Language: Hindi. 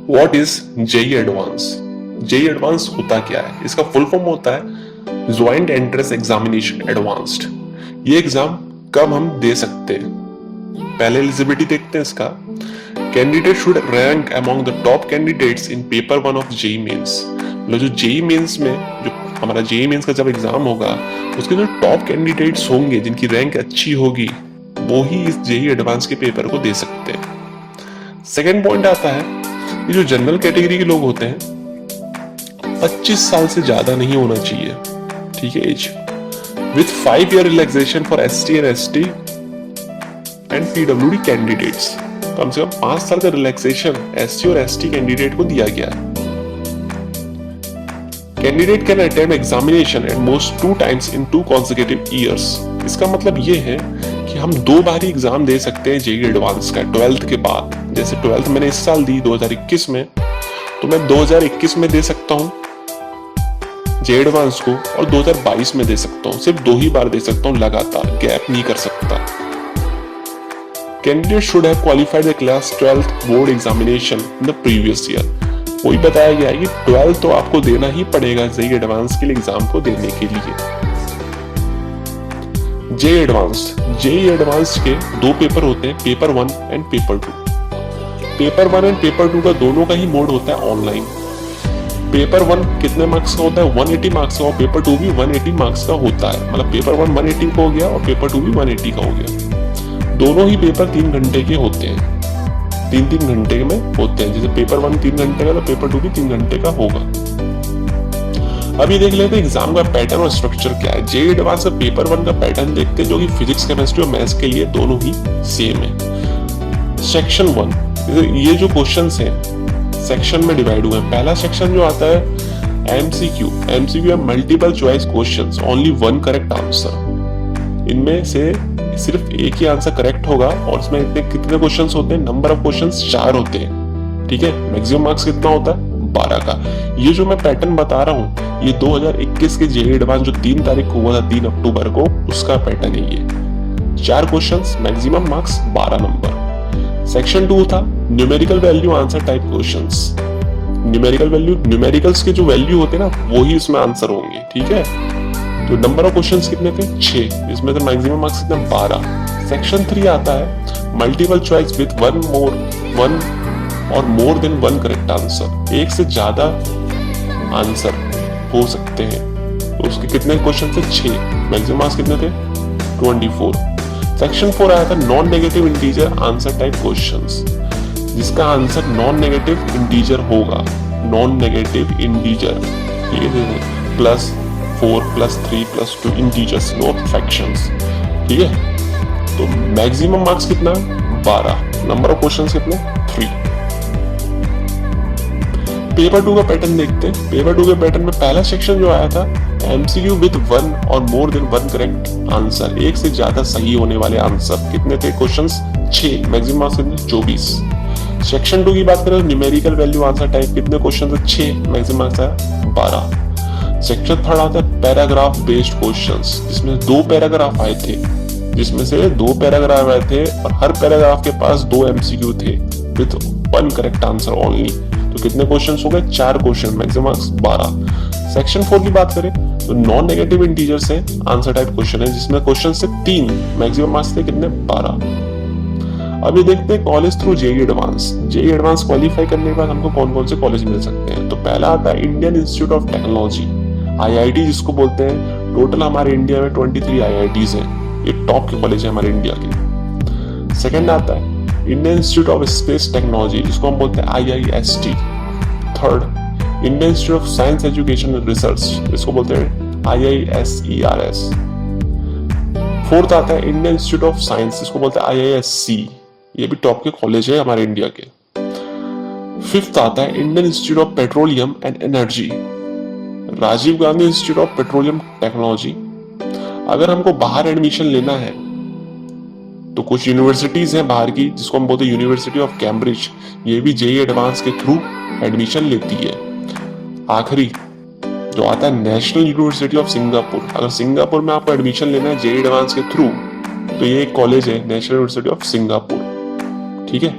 What is JEE advance? JEE advance होता क्या है? इसका फुल फॉर्म होता है ज्वाइंट एंट्रेंस एग्जामिनेशन एडवांस्ड। ये एग्जाम कब हम दे सकते हैं? पहले एलिजिबिलिटी देखते हैं इसका। Candidate should rank among the top candidates in paper 1 of JEE mains. मतलब जो जेई मेंस में, जो हमारा जेई मेंस का जब एग्जाम होगा, उसके जो टॉप कैंडिडेट्स होंगे जिनकी रैंक अच्छी होगी, वो ही इस जेई एडवांस के पेपर को दे सकते हैं। सेकेंड पॉइंट आता है, ये जो जनरल कैटेगरी के लोग होते हैं 25 साल से ज्यादा नहीं होना चाहिए, ठीक है, age, with 5 year relaxation for ST and ST and PWD candidates. कम से कम 5 साल का रिलैक्सेशन एसटी और एसटी कैंडिडेट को दिया गया है। Candidate can attempt examination at most 2 times in 2 consecutive years। इसका मतलब ये है कि हम 2 बार ही एग्जाम दे सकते हैं जेई एडवांस का 12th के बाद। जैसे 12th मैंने इस साल दी 2021 में, तो मैं 2021 में दे सकता हूँ जेई एडवांस को, और 2022 में दे सकता हूँ। सिर्फ 2 ही बार दे सकता हूँ, लगातार गैप नहीं कर सकता। Candidate should have qualified the class 12th board examination in the previous year. वही बताया गया है कि 12th तो आपको देना ही पड़ेगा जेई एडवांस के लिए एग्जाम को देने के लिए। जेई एडवांस के 2 पेपर होते हैं, paper 1 and paper 2। Paper 1 and paper 2 का दोनों का ही मोड होता है ऑनलाइन। पेपर 1 कितने मार्क्स का होता है? 180 मार्क्स का, और पेपर 2 भी 180 मार्क्स का होता है। मतलब पेपर 1 180 का हो गया और पेपर 2 भी 180 का हो गया। दोनों ही पेपर 3 घंटे के होते हैं, 3-3 घंटे में होते हैं। जैसे पेपर 1 3 घंटे का, तो पेपर 2 भी 3 घंटे का होगा। अभी देख लेते हैं एग्जाम का पैटर्न और स्ट्रक्चर क्या है। जेई एडवांस का पेपर 1 का पैटर्न देखते हैं, जो कि फिजिक्स, केमिस्ट्री और मैथ्स के लिए दोनों ही सेम है। सेक्शन 1, ये जो क्वेश्चंस हैं सेक्शन में डिवाइड हुए हैं। पहला सेक्शन जो आता है एमसीक्यू है, multiple choice questions, only 1 correct answer. इनमें से सिर्फ एक ही आंसर करेक्ट होगा, और इसमें कितने क्वेश्चंस होते हैं? नंबर ऑफ क्वेश्चंस 4 होते हैं, ठीक है। मैक्सिमम मार्क्स कितना होता है? 12 का। ये जो मैं पैटर्न बता रहा हूँ, ये 2021 के जेई एडवांस जो 3 तारीख को हुआ था, 3 अक्टूबर को, उसका पैटर्न है ये। 4 questions, maximum marks 12 number. Section 2 था numerical value answer type questions. Numerical value, numericals के जो वैल्यू होते हैं ना, वो ही इसमें आंसर होंगे, ठीक है। तो नंबर ऑफ क्वेश्चंस कितने थे? 6। इसमें तो मैक्सिमम मार्क्स कितने? 12। सेक्शन 3 आता है मल्टीपल चॉइस विद वन और मोर देन 1 करेक्ट आंसर। एक से ज्यादा आंसर हो सकते हैं। तो उसके कितने क्वेश्चन थे? 6। मैक्सिमम मार्क्स कितने थे? 24। सेक्शन 4 आया था non negative integer answer type questions, जिसका आंसर नॉन नेगेटिव इंटीजर होगा। नॉन नेगेटिव इंटीजर, ये +4 +3 +2 इंटीजर्स, नो फ्रैक्शंस, ठीक है। तो मैक्सिमम मार्क्स कितना? 12। नंबर ऑफ क्वेश्चंस कितने? 3। पेपर 2 का पैटर्न देखते हैं। पेपर 2 के पैटर्न में पहला सेक्शन जो आया था एमसीक्यू विद 1 और मोर देन 1 करेक्ट आंसर, एक से ज्यादा सही होने वाले आंसर। कितने थे क्वेश्चंस? 6। मैक्सिमम मार्क्स कितने? 24। सेक्शन 2 की बात करें तो न्यूमेरिकल वैल्यू आंसर टाइप, कितने क्वेश्चन थे? 6। मैक्सिमम मार्क्स आया 12। सेक्शन 3 आता है पैराग्राफ बेस्ड क्वेश्चंस, जिसमें 2 पैराग्राफ आए थे, और हर पैराग्राफ के पास 2 एमसीक्यू थे विद 1 करेक्ट आंसर ओनली। तो कितने क्वेश्चंस हो गए? 4 क्वेश्चन, मैक्सिमम मार्क्स 12। सेक्शन 4 की बात करें तो नॉन नेगेटिव इंटीजर से आंसर टाइप क्वेश्चन है, जिसमें क्वेश्चन से 3, मैक्सिमम मार्क्स थे कितने? 12। अभी देखते हैं college through JEE advance. JEE advance qualify करने के बाद हमको कौन कौन से कॉलेज मिल सकते हैं? तो पहला आता है Indian Institute of technology, IIT जिसको बोलते हैं। टोटल हमारे इंडिया में 23 आईआईटीज हैं, ये टॉप के कॉलेज है हमारे इंडिया के। सेकंड आता है Indian Institute of space technology, जिसको हम बोलते हैं IIST. Third, Indian Institute of science education and research, जिसको बोलते हैं आईआईएसईआरएस। फोर्थ आता है इंडियन इंस्टीट्यूट ऑफ साइंस, जिसको बोलते हैं आईआईएससी, ये भी टॉप के कॉलेज है हमारे इंडिया के। फिफ्थ आता है Indian Institute of Petroleum and Energy, Rajiv Gandhi Institute of Petroleum Technology. अगर हमको बाहर एडमिशन लेना है तो कुछ यूनिवर्सिटीज हैं बाहर की, जिसको हम बोलते हैं यूनिवर्सिटी ऑफ कैम्ब्रिज, ये भी जेई एडवांस के थ्रू एडमिशन लेती है। आखिरी जो आता है नेशनल यूनिवर्सिटी ऑफ सिंगापुर, अगर सिंगापुर में आपको एडमिशन लेना है जेई एडवांस के थ्रू, तो ये एक कॉलेज है नेशनल यूनिवर्सिटी ऑफ सिंगापुर, ठीक है।